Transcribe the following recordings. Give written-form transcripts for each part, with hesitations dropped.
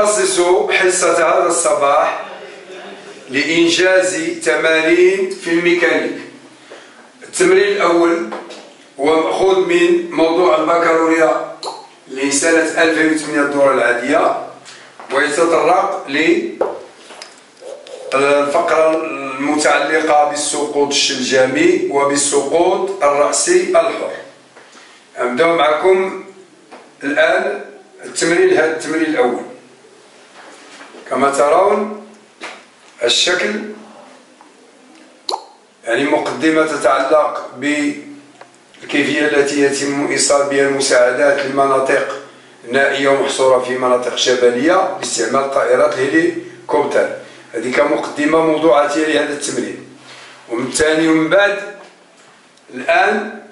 نخصص حصة هذا الصباح لإنجاز تمارين في الميكانيك. التمرين الأول هو مأخوذ من موضوع البكالوريا لسنة 2008 الدورة العادية، ويتطرق للفقرة المتعلقة بالسقوط الشلجامي وبالسقوط الرأسي الحر. نبدأ معكم الآن التمرين. هذا التمرين الأول كما ترون الشكل، يعني مقدمة تتعلق بالكيفية التي يتم إيصال بها المساعدات لمناطق نائية ومحصورة في مناطق جبلية باستعمال طائرات الهليكوبتر. هذه كمقدمة موضوعاتية لهذا التمرين. ومن ثاني ومن بعد الآن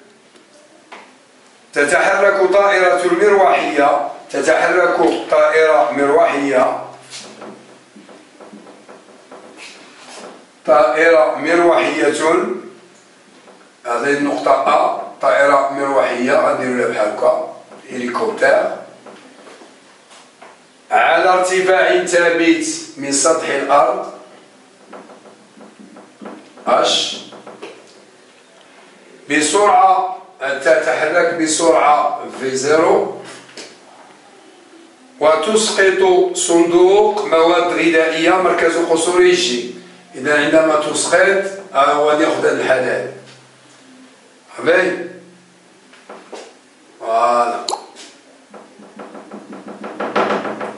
تتحرك طائرة مروحية، تتحرك طائرة مروحية، طائرة مروحية، هذه النقطة أ، طائرة مروحية غنديرو لها بحال هكا هليكوبتر على ارتفاع ثابت من سطح الأرض H، بسرعة تتحرك بسرعة V0، وتسقط صندوق مواد غذائية مركز قصوري G. إذا عندما تسقط هو ياخذ هذا الحلال باين، فوالا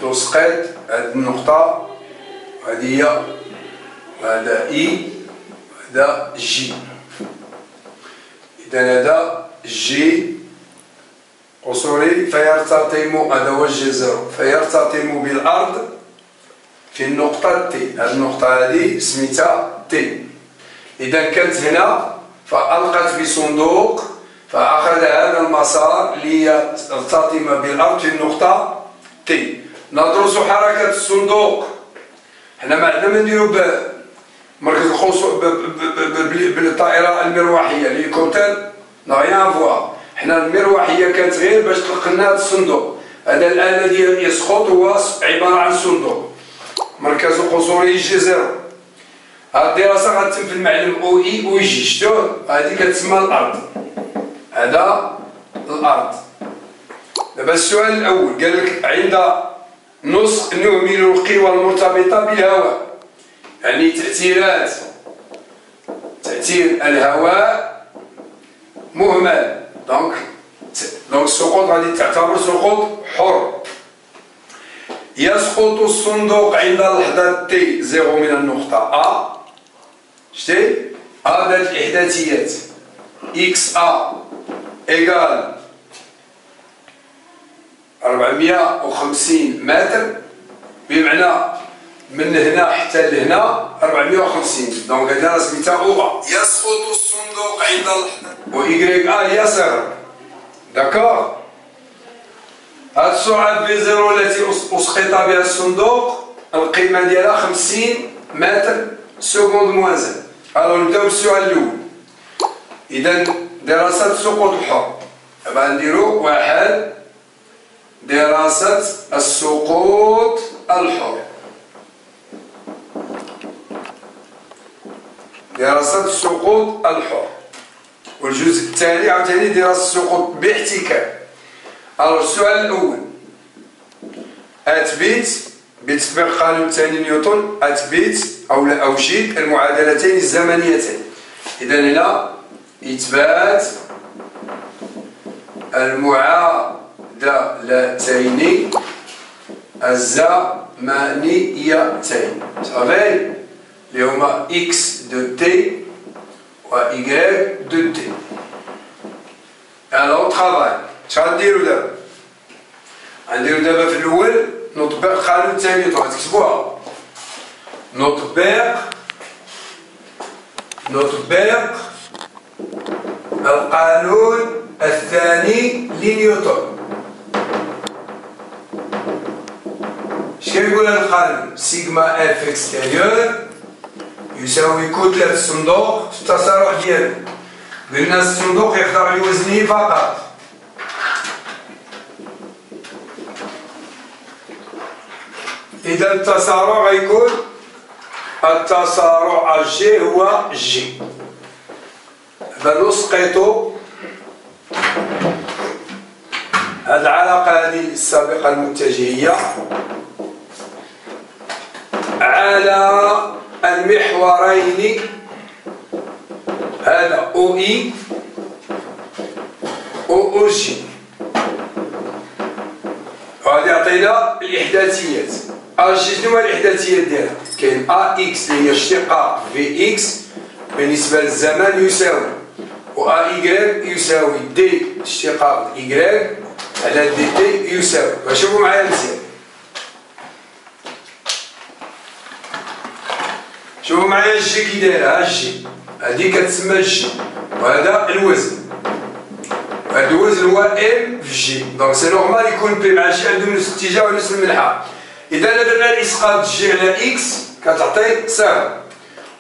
تسقط هذه النقطة، هذه هي، وهذا إي، وهذا جي. إذا هذا جي قصوري فيرتطم، هذا هو الجي زيرو، فيرتطم بالأرض في النقطة تي. هذه النقطة هذه سميتها تي. إذا كانت هنا فألقت بصندوق فأخذ هذا المسار ليرتطم بالأرض في النقطة تي. ندرس حركة الصندوق. حنا ما عندنا ما نديرو بمركز الخصوص بالطائرة المروحية الهليكوبتر، نغيان فوا. حنا المروحية كانت غير باش تلقى لنا الصندوق. هذا الآن الذي يسقط هو عبارة عن صندوق مركز قصوري جي زيرو. هذه الدراسة غتتم في المعلم او اي او جي. شتو هذه كتسمى الأرض، هذا الأرض. دابا السؤال الأول قال لك عند نسق نهمل القوى المرتبطة بالهواء، يعني تأثير الهواء مهمل، دونك السقوط غادي تعتبر سقوط حر. يسقط الصندوق عند لحظة تي زيرو من النقطة أ. شتي هذه الإحداثيات إكس أ إيكال 450 متر، بمعنى من هنا حتى لهنا 450، دونك هذا سميتها أو أ. يسقط الصندوق عند لحظة و إيكغيك أ هي صفر، داكوغ. هاد السرعة في زيرو التي أسقط بها الصندوق القيمة ديالها 50 متر سكوند موازن. ألو نبداو بالسؤال الأول. إذا دراسة السقوط الحر، دابا نديرو واحد دراسة السقوط الحر. دراسة السقوط الحر. والجزء الثاني عاوتاني دراسة السقوط باحتكاك. ألو السؤال الأول، أثبت بتطبيق قانون ثاني نيوتن، أثبت أو لا أوجد المعادلتين الزمنيتين. إذا هنا إثبات المعادلتين الزمنيتين، صافي، اللي هما إكس دو تي و إيكغيك دو تي. ألو طرافاي، اش غنديرو دابا؟ غنديرو دابا في الأول نطبق قانون ثاني نيوتن، غتكتبوها. نطبق القانون الثاني لنيوتن. اش كيقول هذا القانون؟ سيغما اف اكستيريور يساوي كتلة الصندوق في التسارع ديالو. قلنا الصندوق يخضع لوزنه فقط، إذا التسارع غيكون التسارع جي هو جي. فنسقط هذه العلاقة هذه السابقة المتجهية على المحورين، هذا او اي و او جي، وغادي يعطينا الإحداثيات. اجي شنو هي الإحداثيات ديالها؟ كاين ا اكس اللي هي اشتقاق في اكس بالنسبة للزمن يساوي، و ا ايكغيك يساوي دي اشتقاق ايكغيك على دي تي يساوي. شوفوا معايا مزيان، شوفوا معايا الجي كي دايره. ها الجي هادي كتسمى الجي، وهذا الوزن، هذا الوزن هو ام في جي. دونك سي نورمال يكون بي مع جي عندهم نفس الاتجاه ونفس المنحى. اذا درنا الاسقاط جي على اكس كتعطي صفر،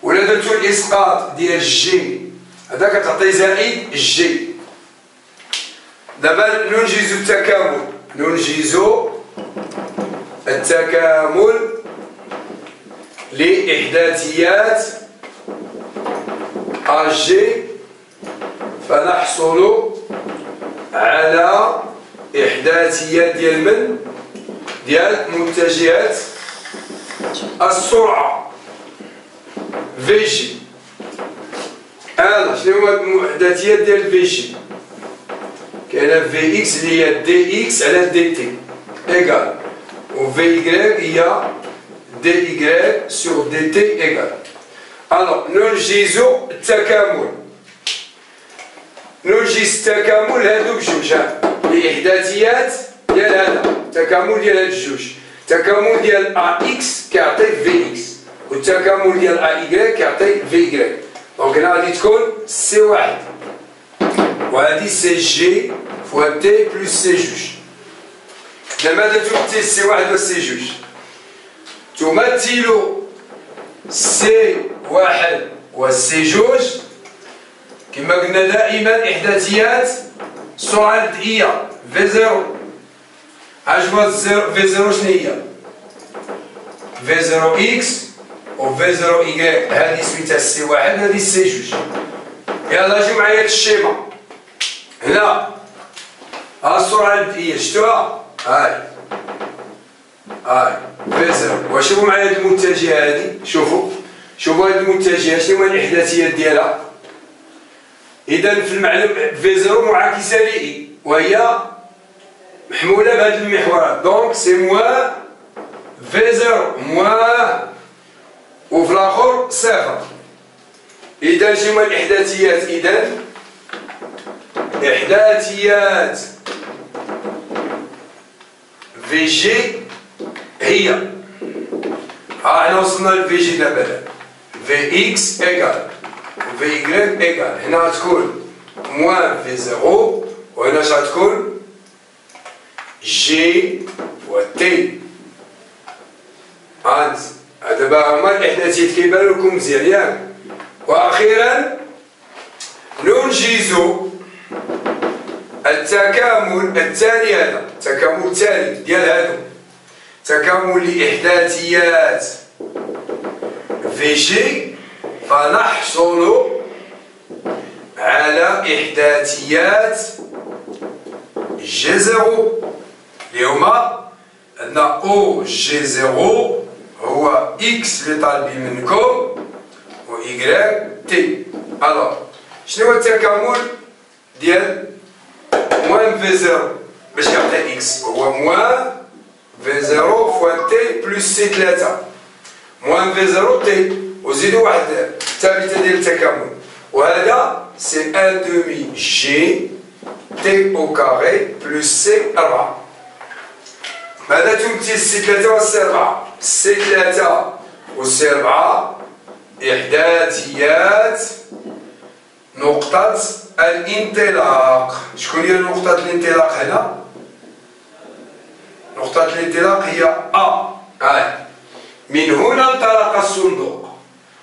ولا درتو الاسقاط ديال جي هذا كتعطي زائد جي. دابا ننجز التكامل، ننجز التكامل لإحداثيات أجي، فنحصل على إحداثيات ديال من؟ ديال متجهات السرعة في جي. شنو هما المحدثيات ديال في جي؟ كاينه في اكس اللي هي دي اكس على دي تي ايكال، و في ايكغيك هي دي ايكغيك سور دي تي ايكال. ننجز التكامل، ننجز التكامل هادو بجوج، الإحداثيات ديال هذا التكامل ديال هاد الجوج. التكامل ديال ا اكس كيعطي في اكس، والتكامل ديال ا ايكغيك كيعطي في ايكغيك. دونك هنا غادي تكون سي واحد، وهذه سي جي فوا تي بلس سي جوج. ماذا تمثل سي واحد و سي جوج؟ تمثل سي واحد و سي جوج كما قلنا دائما إحداثيات السرعة البدئية في زيرو. عجبها في زيرو شنو هي؟ في زيرو اكس و في زيرو ايكغيك، هذه سميتها سي واحد، هذه سي جوج. يلا جيو معايا الشيما. هنا ها السرعة البدئية شفتوها؟ هاي في زيرو. وشوفوا معايا هاد المتجهة هادي، شوفوا هاد المتجهة شنو هما الإحداثيات ديالها. إذا في المعلم في زيرو معاكسة لإي، وهي محمولة بهاد المحورات، دونك سي موان في زيرو موان، وفي الآخر صفر. إذا شنو هما الإحداثيات؟ إذا إحداثيات في جي هي حنا وصلنا لفي جي دابا، في إكس إيكال و في إيكغيك إيكال. هنا غتكون موان في زيرو، وهنا اش غتكون؟ جي و تي. دابا هما الإحداثيات كيبانو لكم مزيان ياك. وأخيرا ننجز التكامل الثاني، هذا التكامل الثالث ديال هادو، تكامل لإحداثيات في جي، فنحصل على إحداثيات جي زيرو اللي هما عندنا او جي زيرو هو اكس اللي طالبين منكم و ايكغيك تي. شنو هو التكامل ديال موان في زيرو باش يعطي اكس؟ هو موان في زيرو فوا تي بلس سي 3 موان في زيرو تي، وزيدو واحد الثابتة ديال التكامل، وهذا سي ان دومي جي تي او كاري بلس سي 4. ماذا تمثل سي 3 و سي 4؟ سي 3 و سي 4 إحداثيات نقطة الانطلاق. شكون هي نقطة الانطلاق هنا؟ نقطة الانطلاق هي أ. من هنا انطلق الصندوق.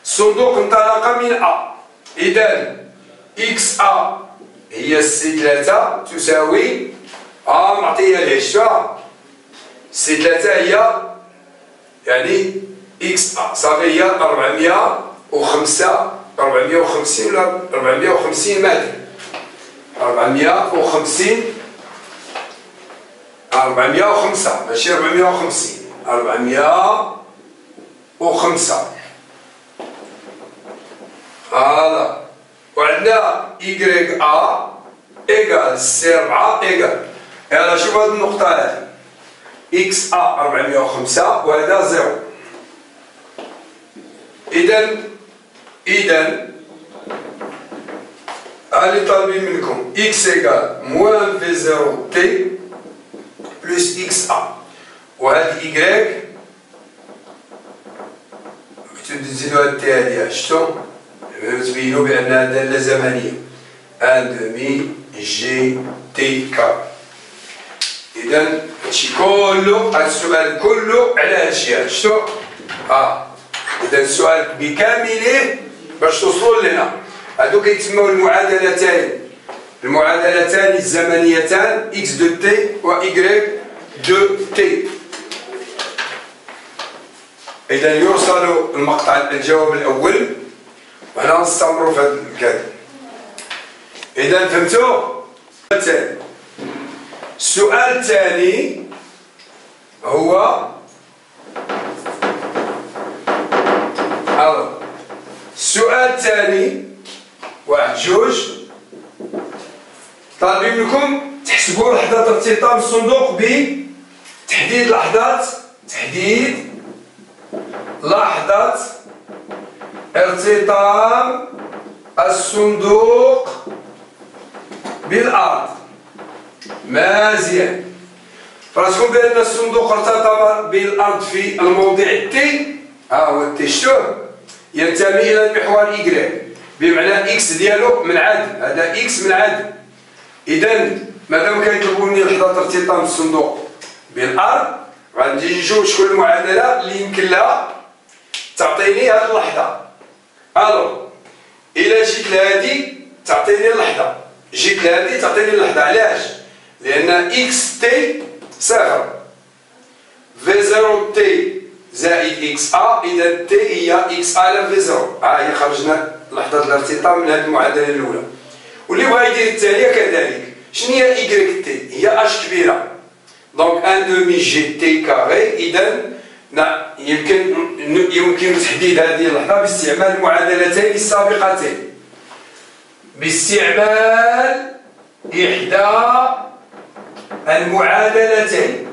الصندوق انطلق من أ. إذا إكس أ هي سي 3 تساوي معطية ليه شفتوها؟ سي 3 هي يعني إكس أ صافي هي 405 450 ولا 450 متر 405 ماشي 450 405 هذا وعندنا إيكغيك أ إيكال سي 4 إيكال يلا شوف هاد النقطة هادي إكس أ 405 وهذا زيرو إذا اللي طالبين منكم إكس إيكال موان في زيرو تي بلس إكس أ وهاد إيكغيك تزيدو هاد تي هادي شفتو تبينوا بأنها دالة زمنية ان دومي جي تي كا إذا هادشي كله هاد السؤال كله على هادشي هاد شفتو إذا السؤال بكامله باش توصلوا لهنا هادو كيتسموا المعادلتان الزمنيتان إكس دو تي و إيكغيك دو تي. إذا يرسل المقطع الجواب الأول وحنا نستمروا في هذا الكلام. إذا فهمتوا؟ السؤال الثاني هو السؤال الثاني واحد جوج طالبين منكم تحسبوا لحظة ارتطام الصندوق بتحديد لحظة ارتطام الصندوق بالأرض. مزيان فراسكم بأن الصندوق ارتطم بالأرض في الموضع تي هو التي شتوه ينتمي إلى المحور إيكغيك بمعنى إكس ديالو منعدم هذا إكس منعدم. إذا مادام كيطلبوا مني لحظة ارتطام الصندوق بالأرض غادي نشوف شكون المعادلة اللي يمكن لها تعطيني هاد اللحظة. ألو إلا جيت لهادي تعطيني اللحظة جيت لهادي تعطيني اللحظة علاش؟ لأن إكس تي صفر في زيرو تي زائد إكس أ إذا تي هي إكس أ على في زيرو هي خرجنا لحظة الارتطام من هاد المعادلة الأولى. واللي بغا يدير الثانية كذلك شنو هي إيكغيك تي؟ هي أش كبيرة دونك ان دومي جي تي كاري. إذا يمكن تحديد هذه اللحظة باستعمال المعادلتين السابقتين باستعمال إحدى المعادلتين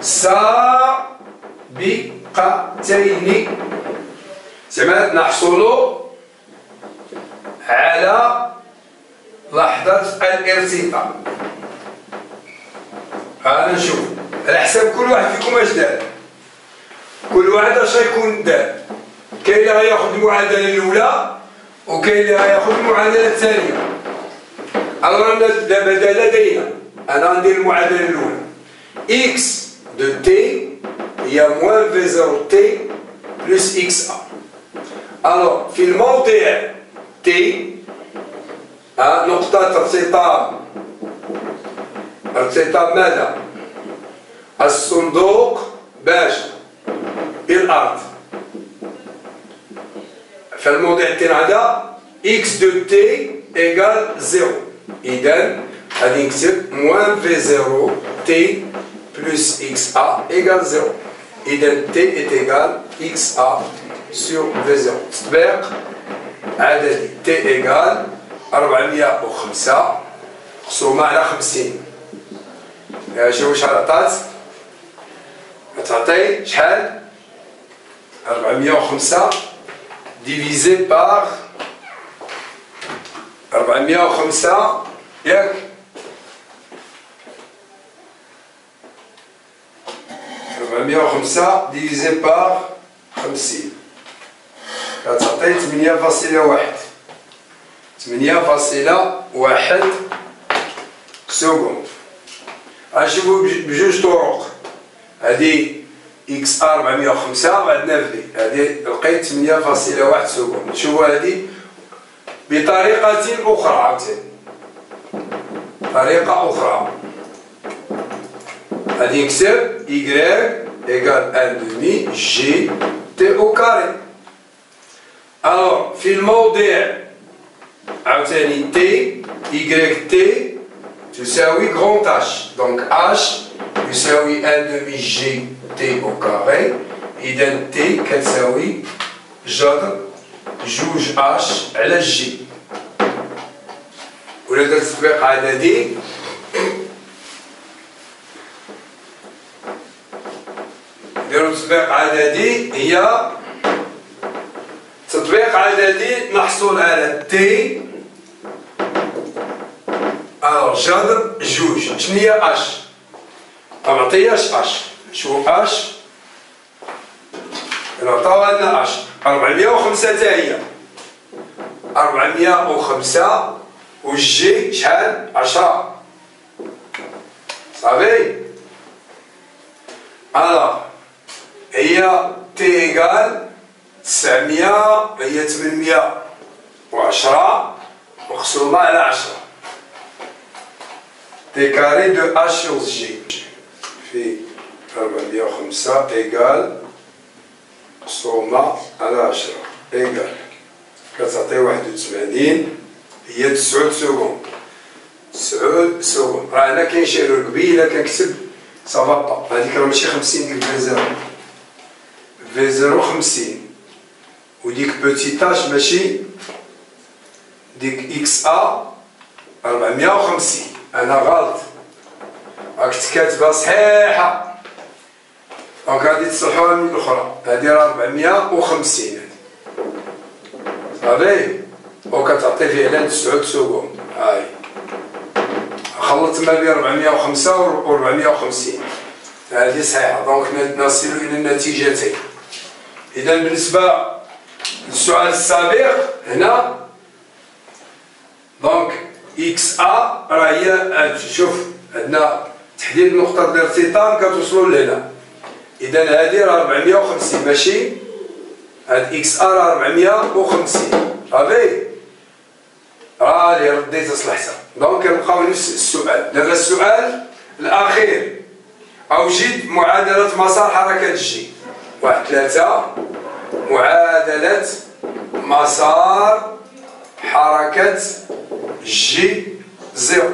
السابقتين زعما نحصل على لحظة الارتطام. هانا نشوف على حساب كل واحد فيكم اش دار كل واحد اش غيكون دار. كاين اللي غياخذ المعادلة الأولى وكاين اللي غياخذ المعادلة الثانية. أنا دابا لدينا أنا ندير المعادلة الأولى إكس دو تي هي موان في زيرو تي بلس إكس أ. ألوغ في الموضع تي نقطة ارتطام ماذا؟ الصندوق باش بالأرض. في الموضع تي هذا إكس دو تي إيكال زيرو. إذا غادي نكتب موان في زيرو تي بلس إكس أ إيكال زيرو. إذا تي إيت إيكال إكس أ سور في زيرو. تطبيق عددي تي إيكال 405 مقسومة على 50. شوفوا شحال عطات تعطي شحال 405 ديفيزي بار 405 ياك 405 ديفيزي بار 50 كتعطي 8.1 سكوند. غنشوفو بجوج طرق هادي إكس أ 405 وعندنا في هادي لقيت 8.1 سكوند. نشوفو هادي بطريقة أخرى عاوتاني طريقة أخرى غادي نكتب إيكغيك égale 1/2 G T au carré. Alors في الموضع عاوتاني T Y T تساوي grand H. Donc H يساوي 1/2 G T au carré. إذا T كتساوي جذر جوج H على G. ولا درت تطبيق عددي نديرو تطبيق عددي. هي تطبيق عددي نحصل على تي جذر جوج. شنو هي اش؟ معطياش اش. شو اش؟ عطاوها لنا اش 405 حتى هي 405 والجي شحال؟ 10 صافي. هي تي ايكال 900 هي 810 مقسومة على 10 تي كاري دو اش سور جي في 405 ايكال مقسومة على 10 ايكال كتعطي 81 هي 9 سكوند. 9 سكوند. راه هنا كاين شي ايرور قبيله كنكتب صافا با. هذيك راه ماشي 50 ديال في زيرو في زيرو 50 وديك بوتيتاش ماشي ديك اكس ا 450. انا غلط راك كاتبها صحيحه. دونك غادي تصلحوها من الاخرى. هادي راه 450 صافي وكتعطي فعلا 9 سكوند. هاي خلطت ما بين 405 و 450 هذه صحيحه. دونك نصل الى النتيجتين. اذا بالنسبه للسؤال السابق هنا دونك اكس ا راه هي شوف عندنا تحديد نقطه الارتطام كتوصلوا لهنا. اذا هذه راه 450 ماشي هاد اكس ا راه 450 صافي. راه رديت صلحتها. دونك كنبقاو نفس السؤال. دابا السؤال الاخير اوجد معادله مسار حركه الجي. 3 معادله مسار حركه جي زيرو.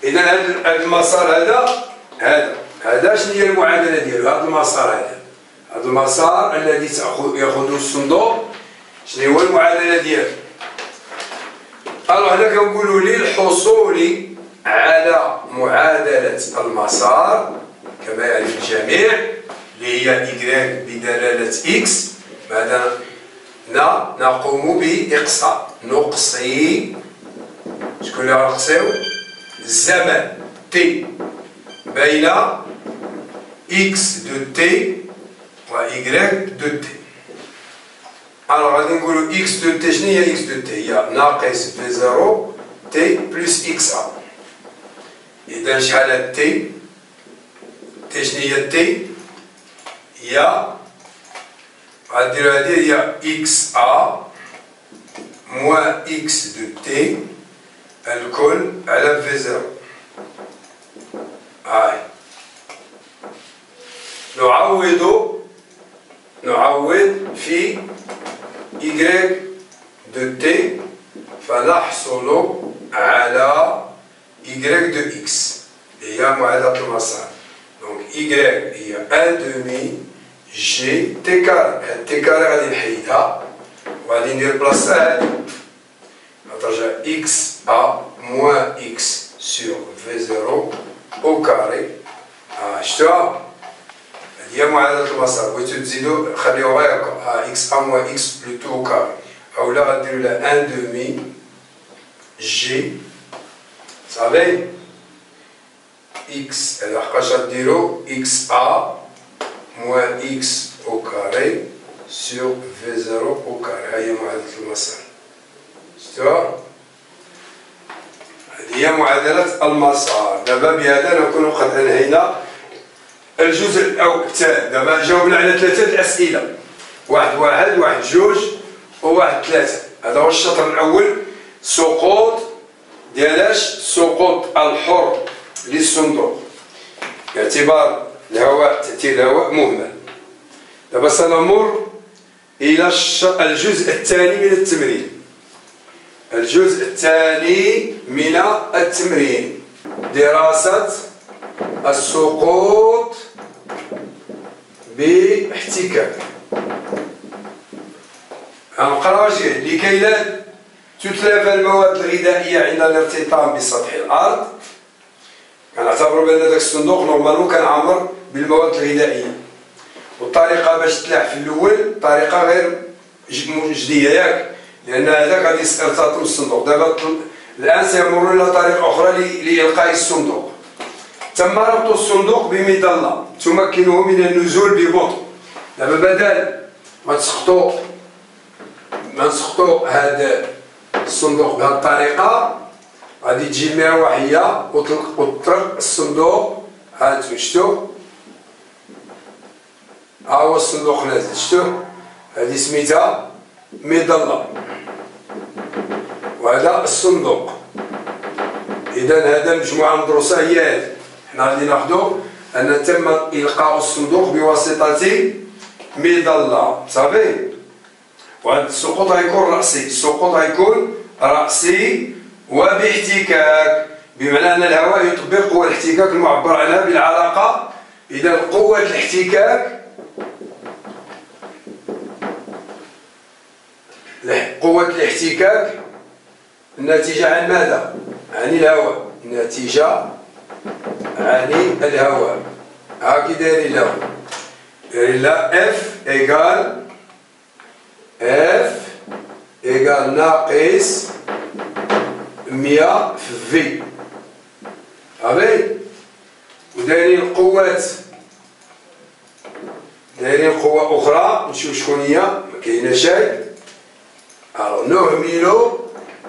اذا هذا المسار هذا شنو هي المعادله ديالو؟ هذا المسار هذا المسار الذي ياخذ الصندوق شنو هو المعادله ديالو؟ هنا كنقولوا للحصول على معادلة المسار كما يعرف الجميع اللي هي Y بدلالة X. ماذا نقوم بإقصاء نقصي شكون اللي غنقصيو؟ الزمن T بين X دو T و Y دو T. غادي نقولو X دو T. شنو هي X دو T؟ هي ناقص في زيرو T بلس X A. إذا شحال هاد T؟ T شنو هي T؟ هي غاديرو هادي هي X A موان X دو T الكل على في زيرو. هاي نعوض في Y دو T فنحصل على Y دو X هي معادلة المسار. دونك Y هي 1/2 G T كاري. هاد T كاري غادي نحيدها وغادي ندير بلاصتها هادي غترجع X A موان X سور V0 أو كاري. شفتوها؟ هي معادلة المسار. بغيتو تزيدو خليوها غير هكا إكس أ موان إكس بلوتو أو كاري أولا غديرو لها 1/2 جي صافي إكس. هذا حقاش غديرو إكس أ موان إكس أو كاري سور في زيرو أو كاري. ها هي معادلة المسار. شفتوها؟ هذه هي معادلة المسار. دابا بهذا نكون قد أنهينا الجزء الأول تاع. دابا جاوبنا على 3 الأسئلة. واحد جوج وواحد 3. هذا هو الشطر الأول. سقوط ديالاش؟ سقوط الحر للصندوق باعتبار الهواء تأثير الهواء مهمل. دابا سنمر إلى الجزء الثاني من التمرين. الجزء الثاني من التمرين دراسة السقوط باحتكاك. غنقراو لكي لا تتلافى المواد الغذائية عند الارتطام بسطح الأرض. كنعتبروا بأن داك الصندوق نورمالمون كان عامر بالمواد الغذائية، والطريقة باش تلاح في الأول طريقة غير مجدية ياك، لأن هذاك غادي يرتطم الصندوق. دابا الآن سيمر إلى طريقة أخرى لإلقاء الصندوق. تم ربط الصندوق بمظلة تمكنه من النزول ببطء. دابا بدل ما نسقطو هذا الصندوق بهذه الطريقة، غادي تجي المروحية وتطرق الصندوق. هانتوما شتو، ها هو الصندوق نازل، شتو هذه سميتها مظلة، وهذا الصندوق. إذا هذا مجموعة مدروسة هي هذه. حنا غادي ناخدو أن تم إلقاء الصندوق بواسطة مظلة، صافي. وهذا السقوط غيكون رأسي، السقوط غيكون رأسي وباحتكاك، بمعنى أن الهواء يطبق قوة الاحتكاك المعبر عنها بالعلاقة. إذا قوة الاحتكاك الناتجة عن ماذا؟ عن الهواء، الناتجة عن الهواء. هاكي دايرين لها اف إيكال ناقص 100 في في، صافي. ودايرين قوات، دايرين قوة أخرى نشوف شكون هي، مكاينة شي.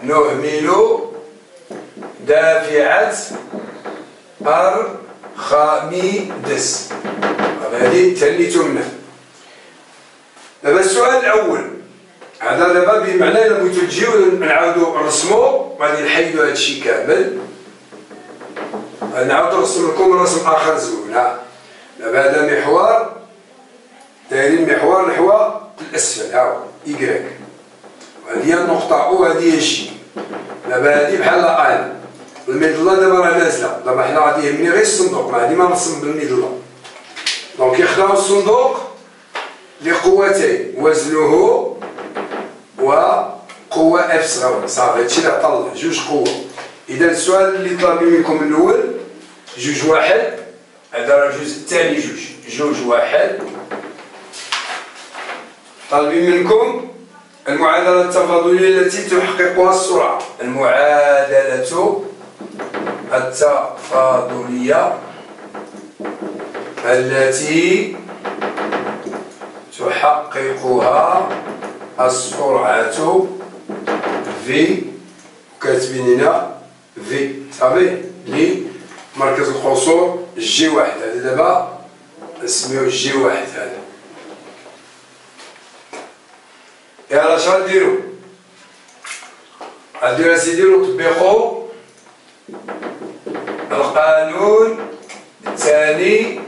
نهمل دافعة أرخميدس. هذه تهنيتو منها. دابا السؤال الأول هذا دابا بمعنى إلا بغيتو تجيو نعاودو نرسمو، غادي نحيدو هادشي كامل، نعاودو نرسم لكم رسم آخر زوين. ها دابا هذا محور، دايرين محور نحو الأسفل، ها هو إيكغيك، وهذه هي النقطة أو، وهذه هي جي. دابا هذه بحال أن المظلة دابا راه نازلة. دابا حنا غادي يهمني غير الصندوق، ما غادي ما نرسم بالمظلة. دونك يخدم الصندوق لقوتين، وزنه وقوة اف صغيرة، صافي. هادشي اللي عطا الله، جوج قوة. إذا السؤال اللي طلب منكم الأول 2-1، هذا راه الجزء الثاني 2-1. طالبين منكم المعادلة التفاضلية التي تحققها السرعة. المعادلة التفاضلية التي تحققها السرعة في، وكاتبين هنا في، صافي، لمركز القصور G1. هذا دابا نسميوه G1 هذا. يلا اش غنديرو؟ غنديرو اسيدي نطبقو القانون الثاني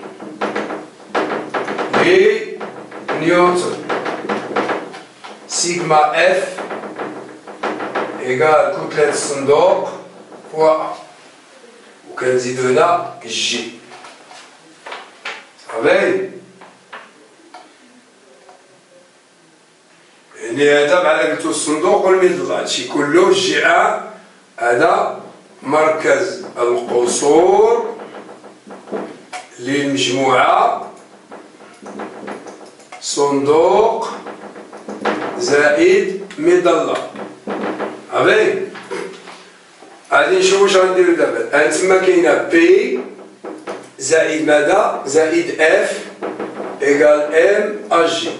لنيوتن. سيغما اف إيكال كتلة الصندوق فوا، وكنزيدو هنا جي، صافي. يعني هذا بحال قلتو الصندوق والمظلة، هادشي كله جي ان. هذا مركز القصور للمجموعة صندوق زائد مظلة، صافي. غادي نشوفو واش غنديرو دابا. هانتما كاينة بي زائد ماذا؟ زائد اف إيكال ام اجي.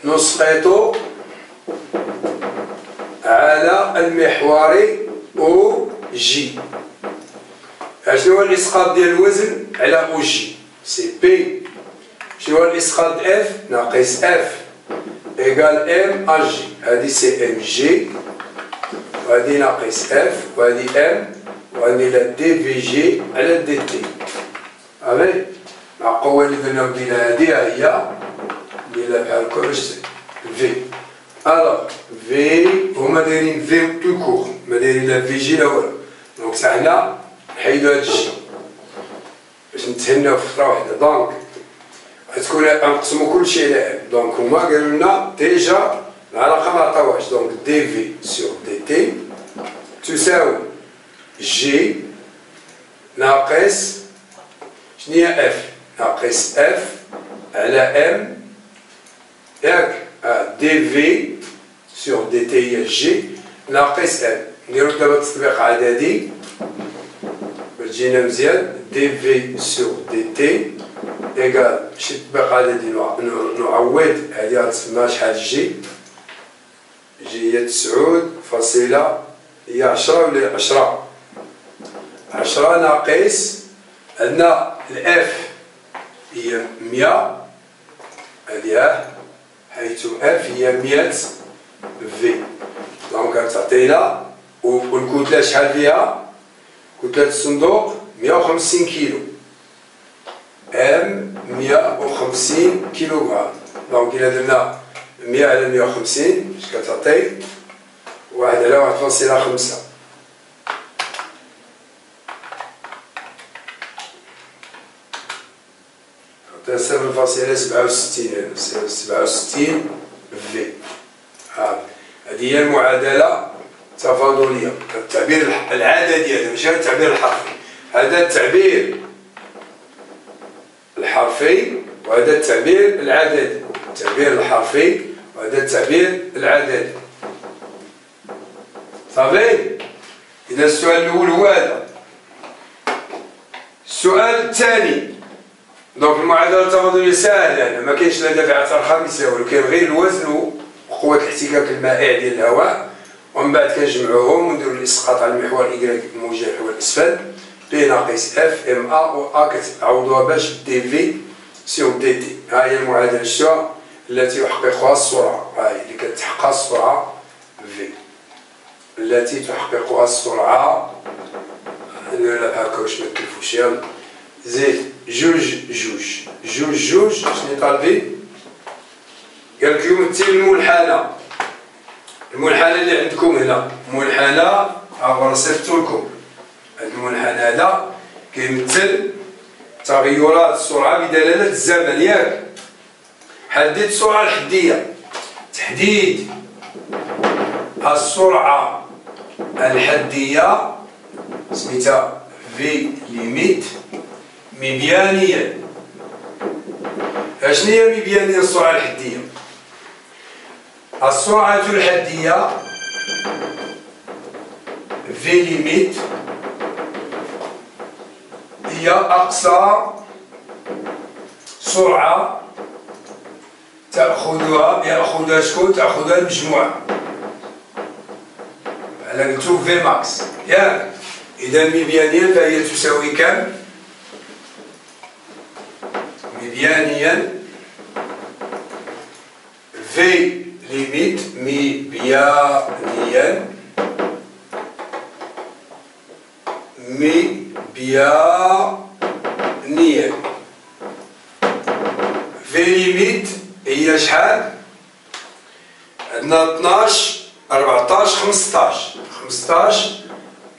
نسقط على المحور او جي. شنو هو الاسقاط ديال الوزن على او جي؟ سي بي. شنو هو الاسقاط اف؟ ناقص اف إيكال ام اجي. هادي سي ام جي، وهادي ناقص اف، وهادي ام، وهادي لا دي في جي على دي تي، صافي. القوة اللي درنا بلا هادي هي بلا بحال هكا باش في. الوغ في هما دايرين في تو كور، ما دايرين لا في جي لا والو. دونك حتى حنا نحيدو هاد الشيء باش نتهناو في خطرة وحدة. دونك غتكون غنقسمو كلشي على ام. دونك هما قالو لنا ديجا العلاقة معطاوهاش. دونك دي في سور دي تي تساوي جي ناقص شنيا اف ناقص اف على ام ياك دي في سور دي تي هي جي ناقص ام. نديرو دابا تطبيق عددي باش تجينا مزيان. دي في سور دي تي إيكال شي تطبيق عددي نعوض هادي غتسمى شحال جي. جي هي 9 هي 10 ولا 10 ناقص عندنا الاف هي 100 هادي حيث اف هي 100 في. دونك غتعطينا والكتلة شحال فيها؟ كتلة الصندوق 150 كيلو ام 150 كيلوغرام. دونك إلا درنا 100 على 150 اش كتعطي؟ 1 على 1.5 0.67 67 في. هذه هي المعادلة التفاضلية. التعبير العددي هذا ماشي التعبير الحرفي. هذا التعبير الحرفي وهذا التعبير العددي. التعبير الحرفي وهذا التعبير العددي. صافي. إذا السؤال الأول هو هذا. السؤال الثاني دونك المعادلة التفاضلية ساهلة، ما كاينش لا دافع رقم يساوي، كاين غير الوزن وقوة الاحتكاك المائع ديال الهواء، ومن بعد كنجمعوهم ونديرو الإسقاط على المحور إكغيك موجه نحو الأسفل بي ناقص اف ام ا و ا كتعوضوها باش دي في سور دي تي. ها هي المعادلة الشا التي يحققها السرعة. ها هي اللي كتحققها السرعة في التي تحققها السرعة. لا هاكا واش متكلفوش. يلا زيد جوج شنو طالبين؟ قالك يمثل المنحنى. المنحنى اللي عندكم هنا منحنى ها صيفطو لكم. هاد المنحنى هذا كيمثل تغيرات السرعة بدلالة الزمن ياك. حدد السرعة الحدية. تحديد السرعة الحدية سميتها في ليميت مبيانيا. اشنو هي مبيانيا السرعة الحدية؟ السرعة الحدية في ليميت هي أقصى سرعة يأخذها شكون؟ تأخذها المجموعة. أنا قلتو في ماكس ياك. إذا مبيانيا فهي تساوي كم؟ مبيانيا في ليميت مبيانيا في ليميت هي شحال؟ عندنا 12 14 15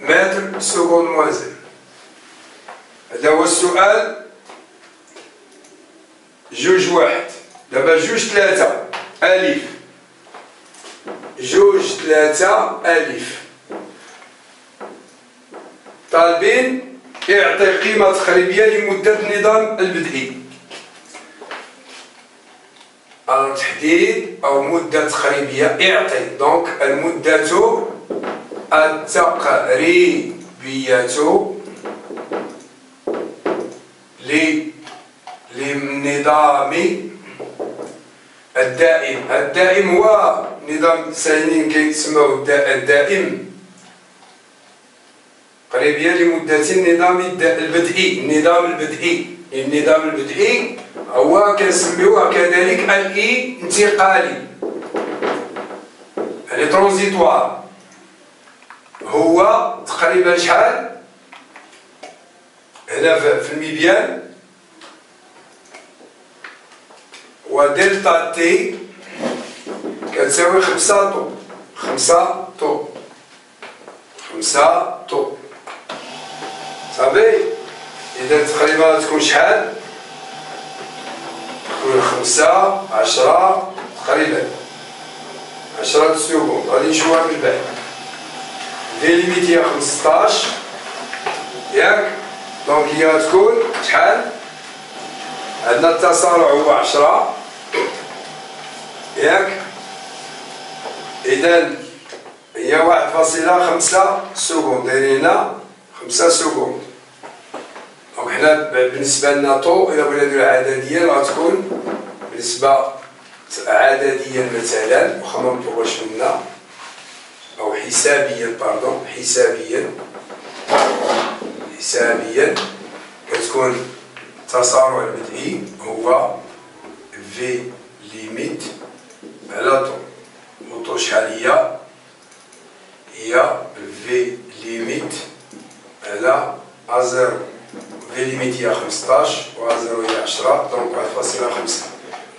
متر سكوند موازن. هذا هو السؤال. جوج واحد. دابا جوج ثلاثة ألف. جوج ثلاثة ألف. طالبين يعطي قيمة تقريبية لمدة النظام البدئي. تحديد أو مدة تقريبية يعطي. دونك المدة التقريبية للنظام الدائم. الدائم هو نظام ثاني كيتسموه الدائم. قريبية لمدة النظام البدئي. النظام البدئي هو كنسميوه كذلك الانتقالي يعني ترانزيتوار. هو تقريبا شحال هنا في المبيان ودلتا تي كتساوي 5 طو. 5 طو. 5 طو. صافي. إذا تقريبا غتكون شحال؟ تكون 5 10 تقريبا 10 سكوند. غادي نشوفها من بعد. في ليميت هي 15 ياك؟ دونك هي غتكون شحال؟ عندنا التسارع هو 10 ياك؟ إذا هي 1.5 سكوند. دايرين هنا 5 سكوند. دونك حنا بالنسبة لنا طو إلا بغينا نديرو عدديا غتكون بالنسبة عدديا مثلا، واخا منطلبوش منا، أو حسابيا باردون، حسابيا كتكون التسارع البدئي هو في ليميت على طو. وطو شحال هي؟ هي في ليميت على أزيرو. في ليميت هي 15 و أزيرو هي 10، دونك 1.5.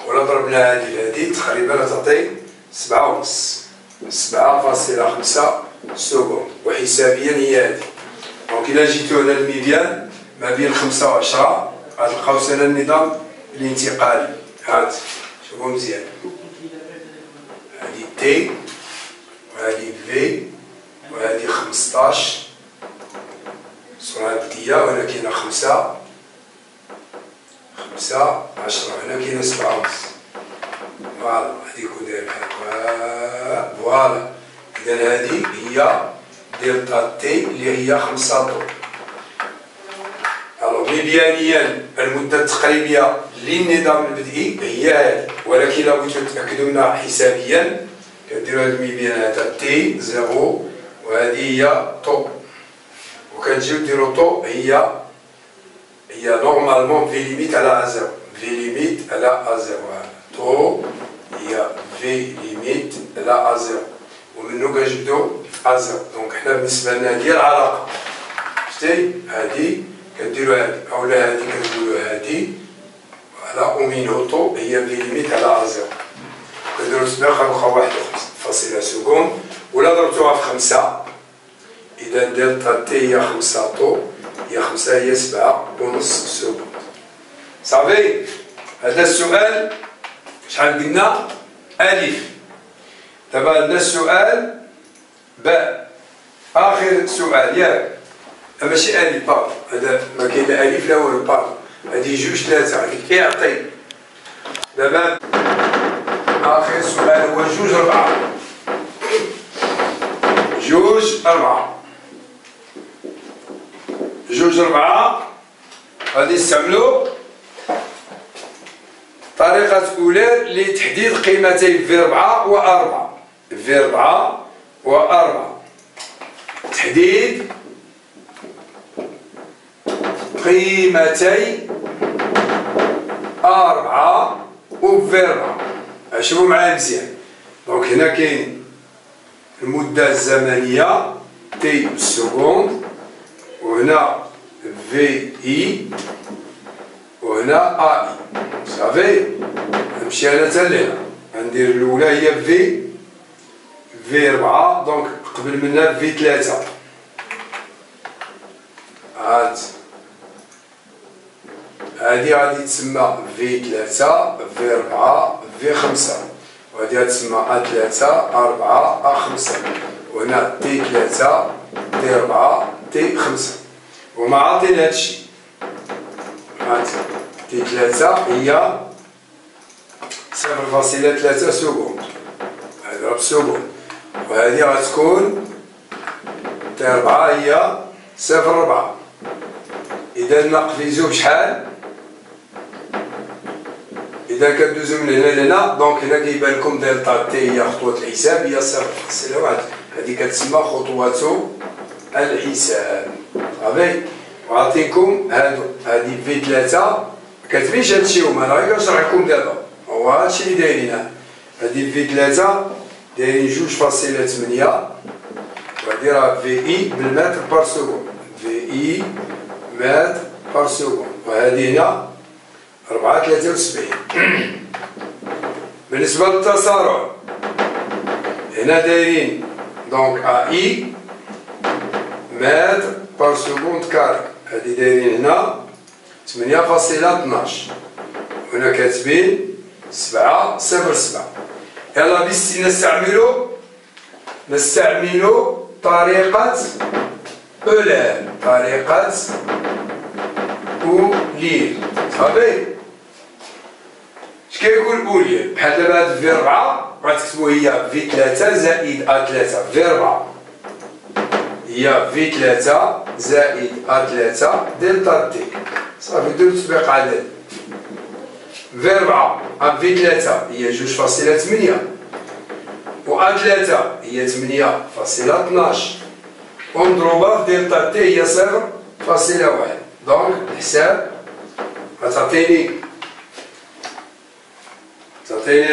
ولا ضربنا هادي في هادي تقريبا تعطي 7.5 سكوند. وحسابيا هي هادي. دونك إلا جيتو هنا الميديان ما بين 5 و 10 غتلقاو سنة النظام الانتقالي. هات شوفو مزيان. هادي تي وهادي في وهادي 15 الصورة البدئية، وهنا كاينة 5 10، هنا كاينة 7.5. فوالا هادي يكون داير بحال فوالا. إذا هادي هي دلتا تي اللي هي 5 طو. الوغ ميديانيا المدة التقريبية للنظام البدئي هي هادي، ولكن إلا بغيتو تأكدو منها حسابيا كديرو هاد الميديان هذا تي 0 وهادي هي طو، وكتجيو ديرو طو هي نورمالمون في ليميت على أزيرو. في ليميت على أزيرو. طو هي في ليميت على أزيرو، ومنو كنجبدو أزيرو. دونك حنا بالنسبة لنا هادي العلاقة. شتي هادي كديرو هادي، أولا هادي كنقولو هادي فوالا، ومنو طو هي في ليميت على أزيرو. كنديرو تسبيق غنبقاو 1.5 سكوند، ولا ضربتوها في 5 إذا دلتا تي هي 5 طو، هي 5 هي 7.5 سكوند. صافي. هذا السؤال شحال قلنا؟ ألف. دابا عندنا السؤال باء. آخر سؤال ياك؟ ماشي ألف باء، هذا ما كاين لا ألف لا والو باء، هادي 2 3 هاديك إعطي. دابا آخر سؤال هو 2 4. 2 4. 2 4 غادي نستعملو طريقة أولى لتحديد قيمتي في 4 و 4. في 4 و 4 تحديد قيمتي 4 و في 4. شوفوا معايا مزيان. دونك هنا كاين المدة الزمنية تي بالسكوند، وهنا في إي، وهنا أ إي. صافي. نمشي أنا تا لهنا، غندير الأولى هي في 4، دونك قبل منها في 3. هاد هادي غادي تسمى في 3 في 4 في 5، وهادي غتسمى أ3 4 أ5، وهنا تي 3 تي 4 تي 5. وما عاطين هادشي. هاد تي 3 هي 0.3 سكوند، اضرب سكوند، وهادي غتكون تي 4 هي 0.4. إذا نقفزو بشحال؟ إذا كندوزو من هنا لهنا، دونك هنا كيبان لكم دلتا تي هي خطوة الحساب هي 0.1. هادي كتسمى خطوة الحساب. صافي. وعطيكم هادو. هادي في 3 مكتبينش هادشي هما، أنا غير كنشرح لكم دابا، هو هادشي اللي دايرينه. هادي في 3 دايرين 2.8، وهادي راه في إي بالمتر بار سكوند، في إي متر بار سكوند، وهادي هنا 4.73. بالنسبة للتسارع هنا دايرين دونك أي متر بار سكوند كاري، هادي دايرين هنا 8.12 هنا كاتبين 707. يلا نستعملو طريقة أولان، طريقة أولير. صافي اش كيقول أولير؟ بحال دابا هاد في 4 غتكتبو هي في 3 زائد أ 3 في 4 هي في 3 زائد أ 3 دلتا تي. صافي درت تطبيق عدد في 4 أ في 3 هي 2.8 و أ 3 هي 8.12 ومضروبة في دلتا تي هي 0.1. دونك الحساب غتعطيني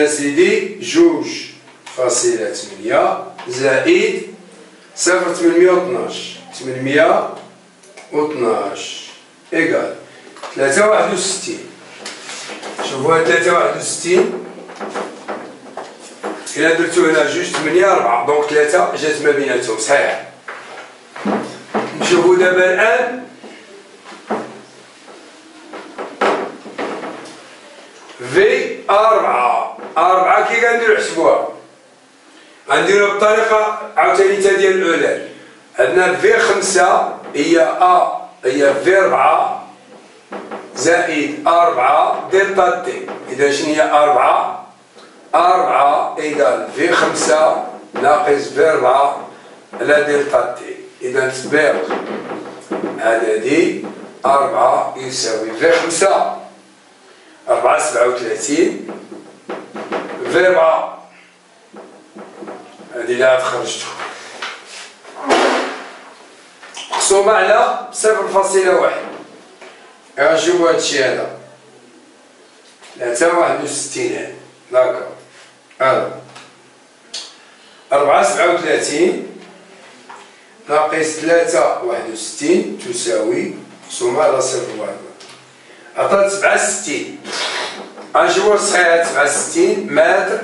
أسيدي 2.8 زائد 0.812 إيكال 361. شوفوا هاد 361 إلا درتو هنا 2.8 4 دونك 3 جات ما بيناتهم صحيح. نشوفو دابا الآن في 4 كي غنديرو نحسبوها؟ غنديروها بطريقة عاوتاني تا ديال الأولاد. عندنا في 5 هي هي في 4 زائد 4 دلتا تي. إذا شنو هي 4 إيكال في 5 ناقص في 4 على دلتا تي. إذا تطبيق عددي 4 يساوي في 5 4.37 في 4 هادي اللي عاد خرجتو مقسومة على 0.1. غنشوفو هادشي هذا 361 داكور. هذا 4.37 ناقص 3.61 تساوي مقسومة على 0.1 عطات 67. غنشوفو الصحيح 67 متر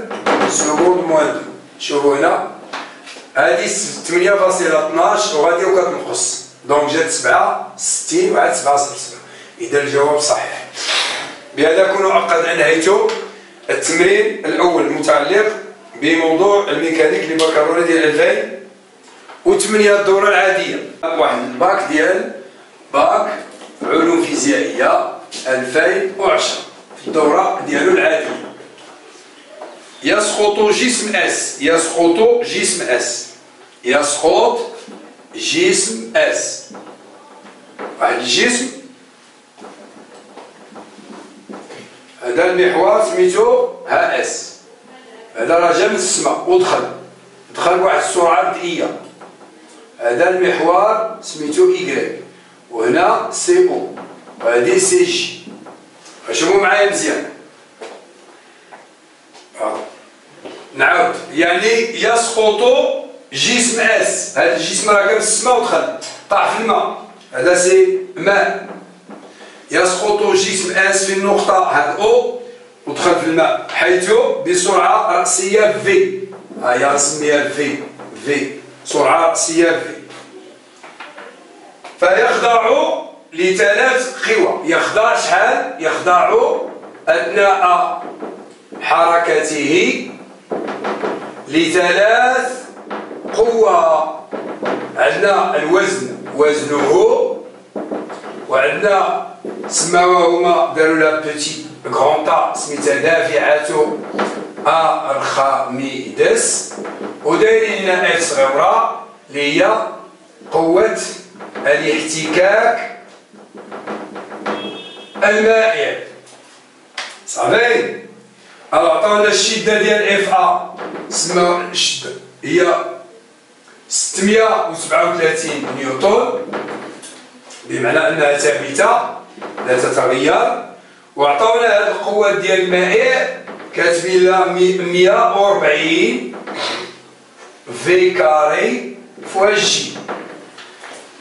سكوند موان. شوفوا هنا هادي 8.12 وغادي وكتنقص دونك جات 67 وعاد 7.07. إذا الجواب صحيح. بهذا كونوا قد انهيتوا التمرين الأول المتعلق بموضوع الميكانيك لبكالوريا ديال 2008 الدورة العادية. واحد الباك ديال باك علوم فيزيائية 2010 في الدورة ديالو العادية. يسقط جسم اس، يسقط جسم اس، يسقط جسم اس. واحد الجسم هذا المحور سميتو ها اس، هذا راه جا من السماء ودخل بواحد السرعة بدئية. هذا المحور سميتو إيكغيك وهنا سي او وهذه سي جي. شوفوا معايا مزيان. نعاود يعني يسقط جسم اس، هذا الجسم راه جا من السماء ودخل طاح في الماء، هذا سي ماء. يسقط جسم اس في النقطة هاد او ودخل في الماء حيث بسرعة رأسية في، هيا نسميها في سرعة رأسية في. فيخضع لثلاث قوى. يخضع شحال؟ يخضع أثناء حركته لثلاث قوى. عندنا الوزن وزنه، وعندنا سماوهما داروا لا بوتي كغونطا سميتها دافعة أرخميدس، ودايرين لنا اف صغيرة اللي هي قوة الاحتكاك المائع. صافي. عطاونا الشدة ديال اف ا، سما الشدة هي 637 نيوتن، بمعنى انها ثابتة لا تتغير. وعطاونا هاد القوة ديال المائع كاتبين لها 140 في كاري فوا جي.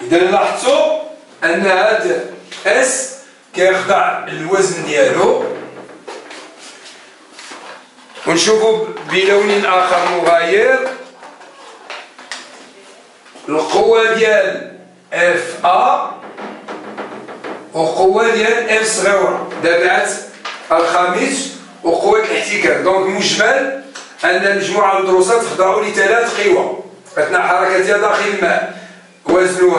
إذا لاحظتوا أن هاد اس كيخضع الوزن ديالو ونشوفوا بلون آخر مغاير القوة ديال اف ا وقوة ديال اف صغيرة دابعة الخميس وقوة الاحتكاك. دونك مجمل أن المجموعة المدروسة تخضع لثلاث قوى أثناء حركتها داخل الماء: وزن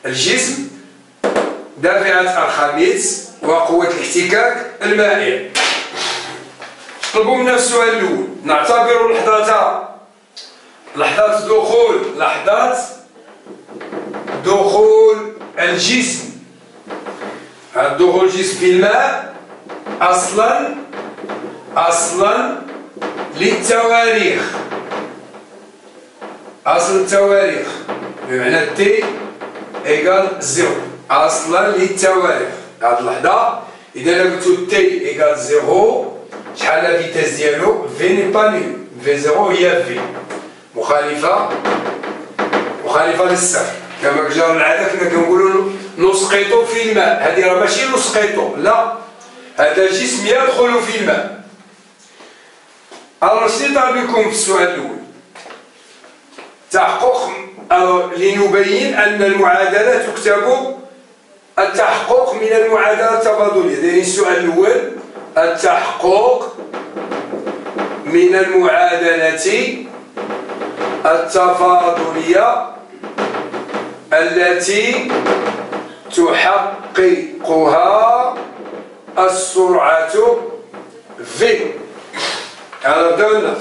الجسم، دافعة الخميس، وقوة الاحتكاك المائع. طلبوا منا في السؤال الأول نعتبر لحظة دخول الجسم في الماء أصلا للتواريخ. أصل التواريخ بمعنى تي إيكال زيرو، أصلا للتواريخ. هاد اللحظة إذا قلتو تي إيكال زيرو شحال لا فيتاس ديالو؟ في ني با نول، في زيرو هي في مخالفة للصفر. كما جرى العادة كنا كنقولو نسقط في الماء، هادي راه ماشي نسقط، لا، هذا الجسم يدخل في الماء. ألوغ شنو طالب لكم في السؤال الأول؟ لنبين أن المعادلة تكتب التحقق من المعادلة التفاضلية. دايرين السؤال الأول التحقق من المعادلة التفاضلية التي تحققها السرعة V. Alors donne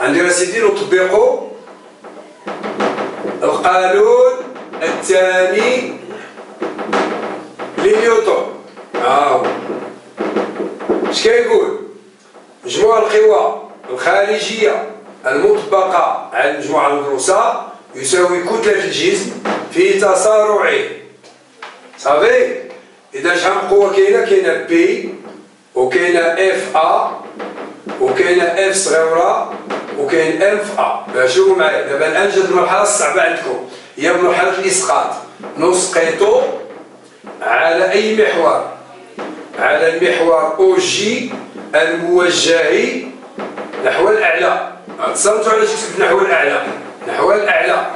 عندنا سيدي نطبقوا القانون الثاني لنيوتن. اش كيقول؟ مجموع القوى الخارجية المطبقة على المجموعة المدروسة يساوي كتلة الجسم في تسارعه. صافي؟ إذا شحال قوة كاينة بي وكاينة اف ا وكاينة اف صغيرة وكاين اف ا. شوفوا معايا دابا الآن جات المرحلة الصعبة عندكم، هي مرحلة الإسقاط. نسقط على أي محور؟ على المحور او جي الموجه نحو الأعلى. تصورتوا علاش كتبت نحو الأعلى؟ نحو الأعلى.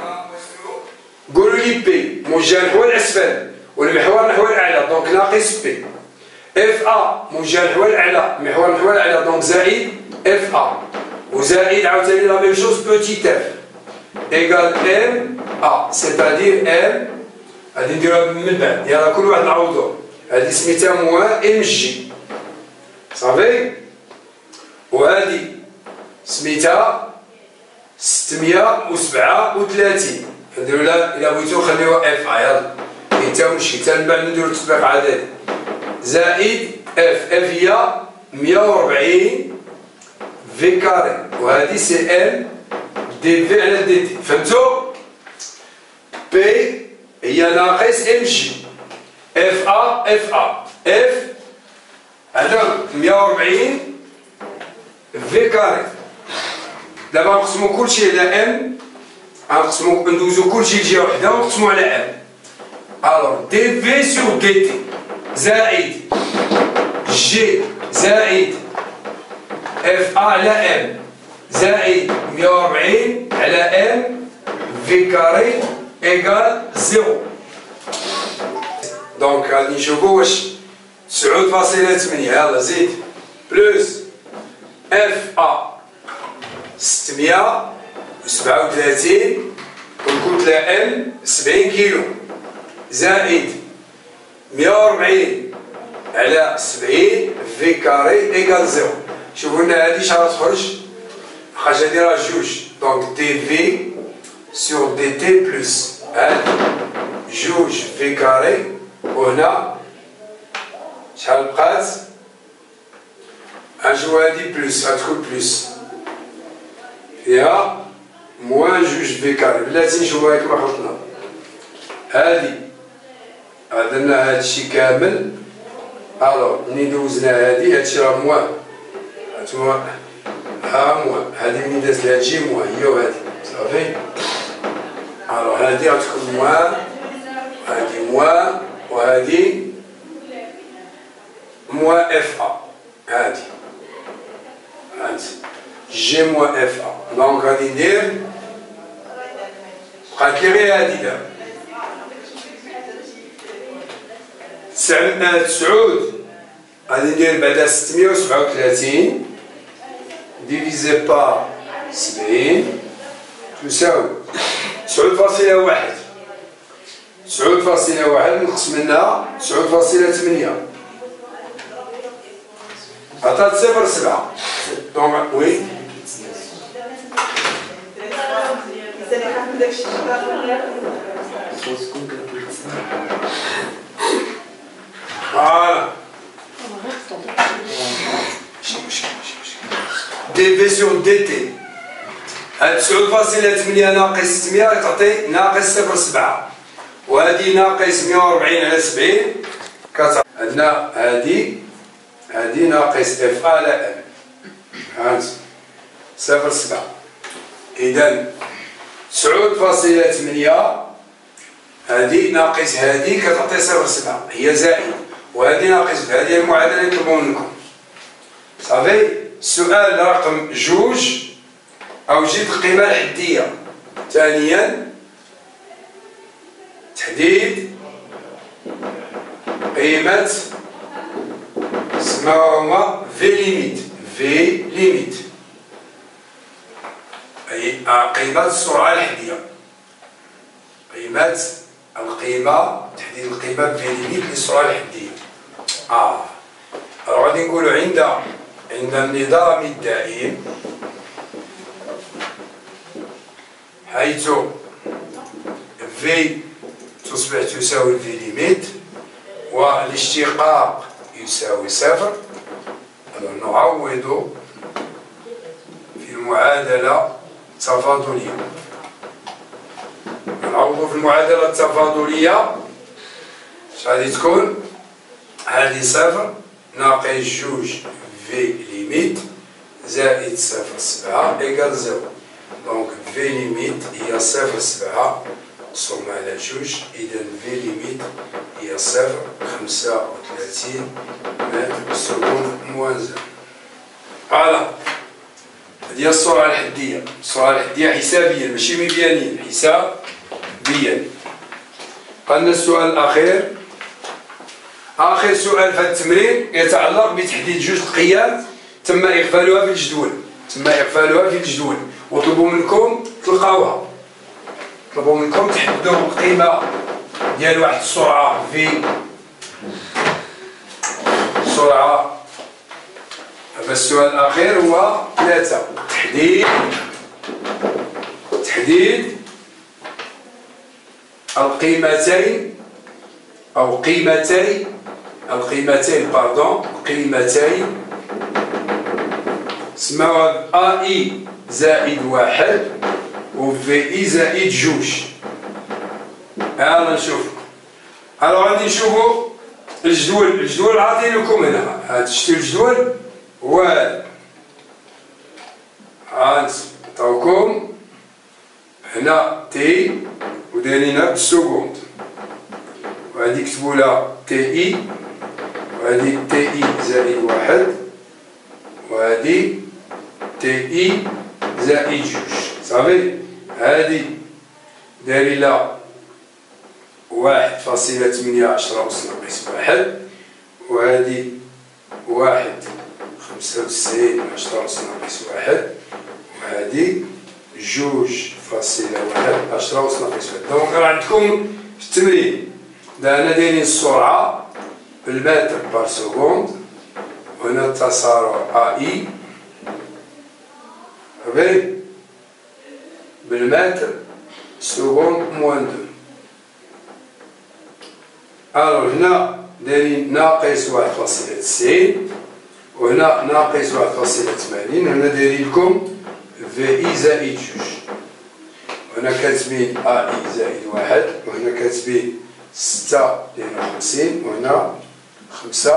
قولوا لي بي موجه نحو الأسفل والمحور نحو الأعلى، دونك ناقص بي. اف ا موجه نحو الأعلى، محور نحو الأعلى، دونك زائد اف ا، وزائد عاوتاني لا ميم شوز بوتيت اف ايكال ام ا، سيتادير ام غادي نديروها من بعد، يلاه كل واحد نعوضوه. هادي سميتها موان ام جي، صافي؟ وهادي سميتها 637. نديرو لها إلا بغيتو نخليوها اف ا، يلا كاين تا مشكل، تا من بعد نديرو تطبيق عددي. زائد اف هي 140 في كاري، وهادي سي ام دي في على دي تي. فهمتو؟ بي هي ناقص ام جي، اف ا اف هذا 140 في كاري. دابا نقسمو كلشي على ام، غنقسمو ندوزو كلشي لجهه وحده ونقسمو على ام. الوغ دي في سور دي تي زائد جي زائد اف ا على ام زائد 140 على ام في كاري ايكال زيرو. دونك غادي نشوفو واش 9.8 يلا زيد بلوس اف ا 637 والكتلة ام 70 كيلو زائد 140 على 70 في كاري ايكال زيرو. شوفوا لنا هادي شحال تخرج، حاجة هادي راه جوج، دونك دي في سور دي تي بلوس هادي جوج في كاري، وهنا شحال بقات؟ نشوفو هادي بلوس، غتكون بلوس فيها موان جوج في كاري. بلاتي نشوفوها كيما خلطنا. هادي درنا هادشي كامل. الوغ ملي دوزنا هادشي راه موان، هانتوما ها موان، هادي ملي دازت لها هادشي موان هي وهادي، صافي. الوغ هادي غتكون موان، هادي موان، وهادي موان اف ا. هادي هانت جي موان اف ا. دونك غادي ندير بقات لي غير هادي دابا 9 غادي ندير بعدا 637 ديفيزي بار 70 تساوي 9.1. 9.1 نقص منها 9.8 عطات 0.7. دونك وي فوالا دي في سور دي تي. هاد 9.8 ناقص 600 تعطي ناقص 0.7 وهادي ناقص 140 على 70 عندنا هادي ناقص اف ا على ام هانت 0.7. إذا 9.8 هادي ناقص هادي كتعطي 0.7 هي زائد وهادي ناقص هادي المعادلة اللي نطلبو منكم. صافي. السؤال رقم 2 أوجد القيمة الحدية. ثانيا تحديد قيمة سماهما في ليميت. في ليميت أي قيمة السرعة الحدية. القيمة تحديد القيمة في ليميت للسرعة الحدية. غادي نقولو عند النظام الدائم حيث في تصبح تساوي في ليميت والاشتقاق يساوي 0. نعوض في المعادلة التفاضلية. نعوض في المعادلة التفاضلية اش غادي تكون؟ هادي 0 ناقص 2 في ليميت زائد 0.7 إيكال 0. دونك في ليميت هي 0.7 مقسومة على 2. إذا في ليميت هي 0.35 متر سكون موان 0. فوالا هادي هي السرعة الحدية. السرعة الحدية حسابيا ماشي ميديانيا، حسابيا. قالنا السؤال الأخير آخر سؤال في هذا التمرين يتعلق بتحديد جوج القيم تم إغفالها في الجدول. وطلبوا منكم تلقاوها. طلبوا منكم تحددوا القيمة ديال واحد السرعة في السرعة. هذا السؤال الأخير هو 3. تحديد القيمتين أو قيمتين سماوها ا اي زائد 1 و في اي زائد 2. يلا نشوف. غادي نشوفو الجدول عاطي لكم هنا. هاد شتو الجدول هاد عطاوكم هنا تي ودايرينها بالسكوند وغادي كتبوا لها تي اي وهادي تي اي زائد 1 وهادي تي اي زائد 2. صافي. هادي دايرين لها 1.8 10 أس ناقص 1 وهادي 1.95 10 أس ناقص 1 وهادي 2.1 10 أس ناقص 1. دونك راه عندكم في التمرين هنا دايرين السرعة بالمتر بار سكوند وهنا التسارع ا اي بالمتر سكوند موان 2. هنا دايرين ناقص 1.90 وهنا ناقص 1.80. هنا دايرين لكم في اي زائد 2 وهنا كاتبين ا اي زائد 1 وهنا كاتبين 6.52 وهنا 5.15.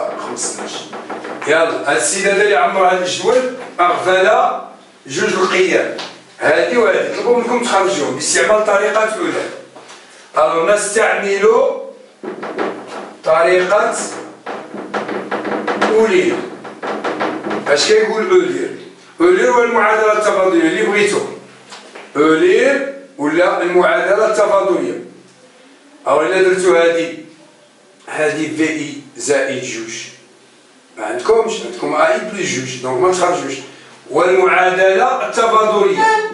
يلا هاد السيد هذا اللي عمر هاد الجدول أغفل جوج القيم هادي وهادي. طلبوا منكم تخرجوهم باستعمال طريقة أولى. نستعمل طريقة أولير. اش كيقول أولير؟ أولير والمعادلة التفاضلية اللي بغيتو، أولير ولا المعادلة التفاضلية. أو إلا درتو هادي في إي زائد جوج، ما عندكمش، عندكم أ إي بلس جوج، دونك ما تخرجوش. والمعادلة التفاضلية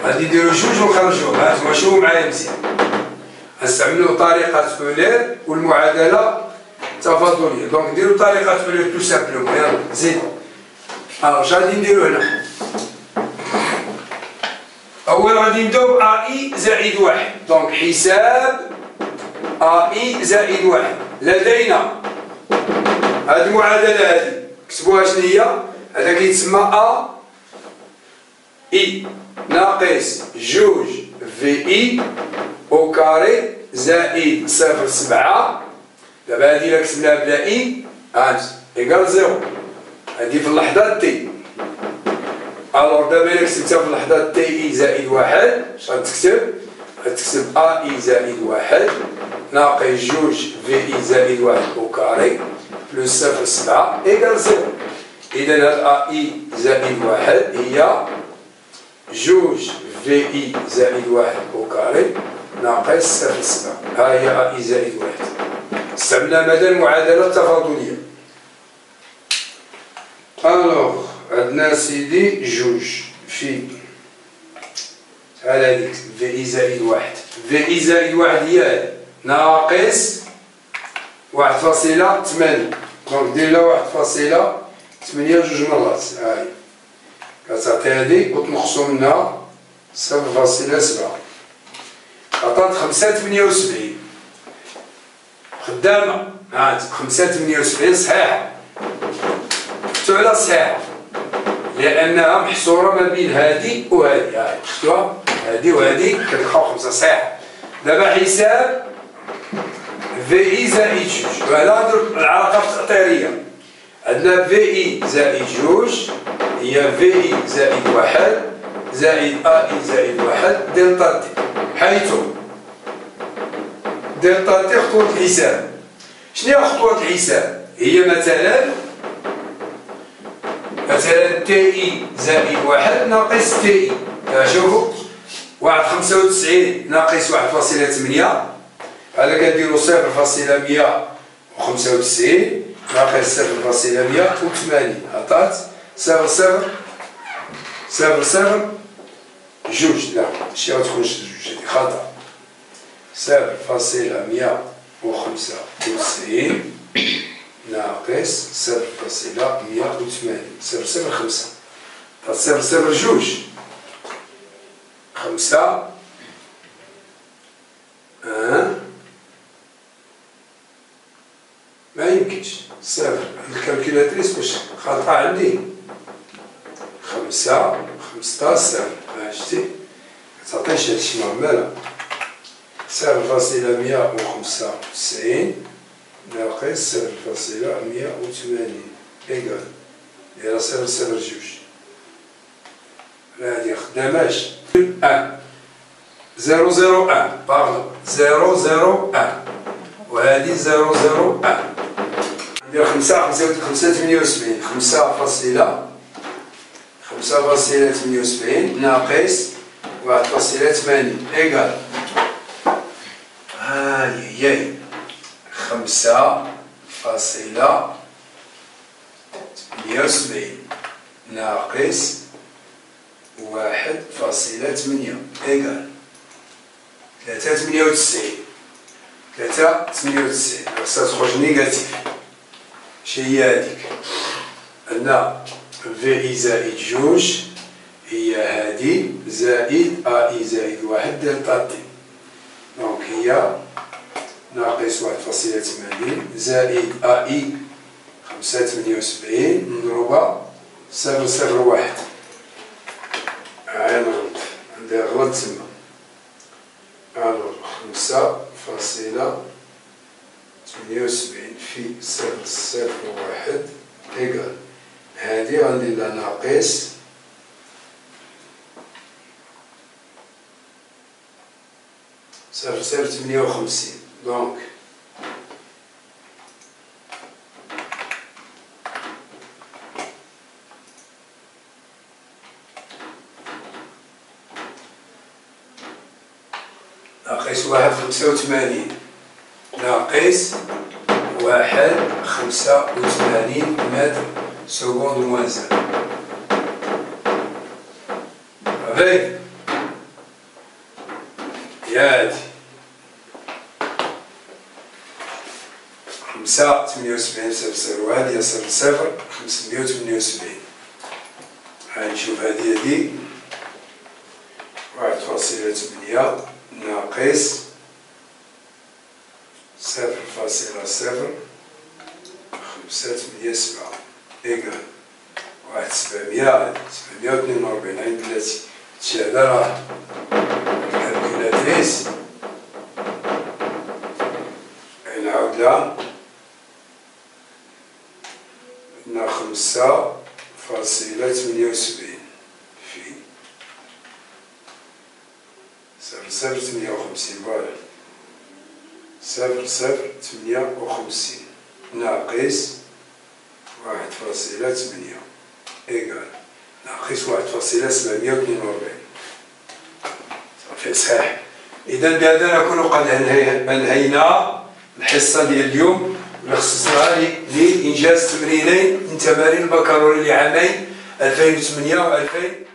غادي نديرو جوج ونخرجوها. هانتوما شوفو معايا مزيان، غنستعملو طريقة أولير والمعادلة التفاضلية. دونك نديرو طريقة أولير تو سامبلومون. يلا زيد. اش غادي نديرو هنا؟ أول غادي نبداو أ إي زائد واحد. دونك حساب أ إي زائد واحد. لدينا هاد المعادلة هادي كتبوها شنهي؟ هذا كيتسمى أ إي ناقص جوج في إي أو كاري زائد صفر سبعة. دابا هادي إلا كتبناها بلا إي هانت إيكال زيرو. هادي في اللحظة تي. ألوغ دابا إلا كتبتها في اللحظة تي إي زائد واحد، اش غتكتب؟ غتكتب أ إي زائد واحد ناقص جوج في إي زائد واحد أو كاري بلس صفر سبعة إيكال زيرو. إذا هاد أ إي زائد واحد هي جوج في إي زائد واحد أو كاري ناقص صفر سبعة. ها هي أ إي زائد واحد. استعملنا ماذا؟ المعادلة التفاضلية. ألوغ عندنا سيدي جوج في على هاديك في إي زائد واحد. في إي زائد واحد هي ناقص واحد فاصلة ثمانية. دونك دير لها واحد فاصلة ثمانية جوج مرات. هاهي كتعطي هادي وتنقصو منها صفر فاصلة سبعة. عطات خمسة ثمانية وسبعين. خدامة هانت خمسة ثمانية وسبعين صحيحة. شفتو على صحيحة؟ لأنها محصورة ما بين هادي وهادي. هاهي شفتوها؟ هادي وهادي كتلقاو خمسة صحيحة. دابا حساب في إي زائد جوج. وهنا نديرو العلاقة التأطيرية. عندنا في إي زائد جوج هي في إي زائد واحد زائد أ إي زائد واحد دلتا تي، حيث دلتا تي خطوة الحساب. شنو هي خطوة الحساب؟ هي مثلا تي إي زائد واحد ناقص تي إي. شوفوا واحد خمسة وتسعين ناقص واحد فاصلة ثمانية، هذا كنديرو صفر فاصلة مية وخمسة وتسعين ناقص صفر فاصلة مية وثمانين. عطات صفر صفر صفر صفر جوج. لا ماشي غتكونش جوج، هادي خطأ. صفر فاصلة مية وخمسة وتسعين ناقص صفر فاصلة مية وثمانين. صفر صفر خمسة. عطات صفر صفر جوج خمسة ما يمكنش صفر. الكالكولاتريس واش خاطئة عندي؟ خمسة خمسطاش صفر. شتي متعطينش هادشي نورمال. صفر فاصلة مية وخمسة وتسعين ناقص صفر فاصلة مية وثمانين إيكال دايرة صفر صفر جوج. هادي خداماش. أن زيرو زيرو أن باردون زيرو زيرو أن وهادي زيرو زيرو أن. ندير خمسة ثمانية وسبعين. خمسة فاصلة ثمانية وسبعين ناقص واحد فاصلة ثمانين إيكال هاهي خمسة فاصلة ثمانية وسبعين ناقص واحد فاصلة ثمانية إيكال ثلاثة ثمانية وتسعين. ثلاثة ثمانية وتسعين خاصها تخرج نيجاتيف. شهي هاديك؟ عندنا في إي زائد جوج هي هادي زائد أ إي زائد واحد دلتا تي. دونك هي ناقص واحد فاصلة ثمانين زائد أ إي خمسة ثمانية وسبعين مضروبة صفر صفر واحد. نغلط، عندي غلط تما. ألوغ خمسة فاصلة ثمانية وسبعين في صفر صفر واحد إيكال هادي غندير لها ناقص صفر صفر ثمانية وخمسين. دونك ناقص 1.85 ناقص 1.85 متر سكوند موان زيرو. صافي ياتي 578.001 يصل 0 578. غنشوف هادي 1.8 ناقص 0.0 587 إيكال 742. عند بلاتي هادشي هذا راه الكالكولاتريس نعاود لها عندنا 5.78 في 0.058 فوالا 0.058 ناقص 1.8 إيكال ناقص 1.742. صافي صحيح. إذا بهذا نكون قد أنهينا الحصة ديال اليوم اللي خصصناها لإنجاز تمرينين من تمارين البكالوريا لعامين 2008 و 2009.